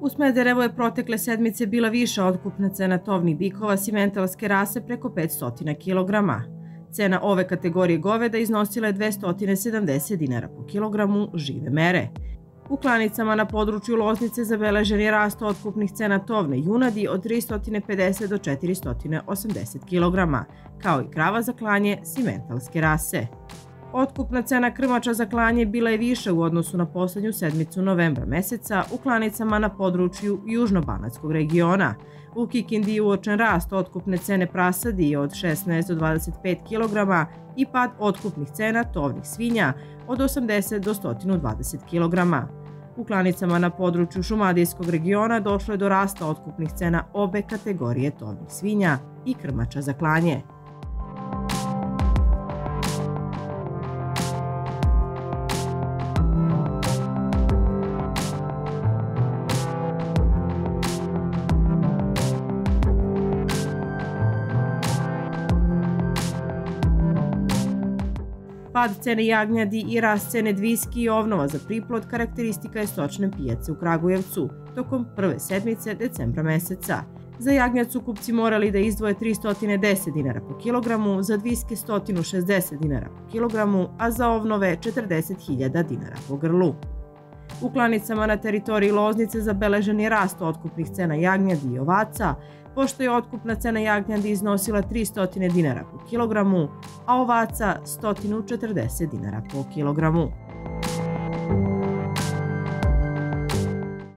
U Smederevu je protekle sedmice bila viša otkupna cena tovnih bikova simentalske rase preko 500 kg. Cena ove kategorije goveda iznosila je 270 dinara po kilogramu žive mere. U klanicama na području Loznice zabeležen je rast otkupnih cena tovne junadi od 350 do 480 kg, kao i krava za klanje simentalske rase. Otkupna cena krmača za klanje bila je više u odnosu na poslednju sedmicu novembra meseca u klanicama na području Južnobanatskog regiona. U Kikindi je uočen rast otkupne cene prasadi od 16 do 25 kg i pad otkupnih cena tovnih svinja od 80 do 120 kg. U klanicama na području Šumadijskog regiona došlo je do rasta otkupnih cena obe kategorije tovnih svinja i krmača za klanje. Pad cene jagnjadi i rast cene dviski i ovnova za priplod karakteristika je stočne pijace u Kragujevcu tokom prve sedmice decembra meseca. Za jagnjad su kupci morali da izdvoje 310 dinara po kilogramu, za dviske 160 dinara po kilogramu, a za ovnove 40.000 dinara po grlu. U klanicama na teritoriji Loznice zabeležen je rast otkupnih cena jagnjadi i ovaca, pošto je otkupna cena jagnjadi iznosila 300 dinara po kilogramu, a ovaca 140 dinara po kilogramu.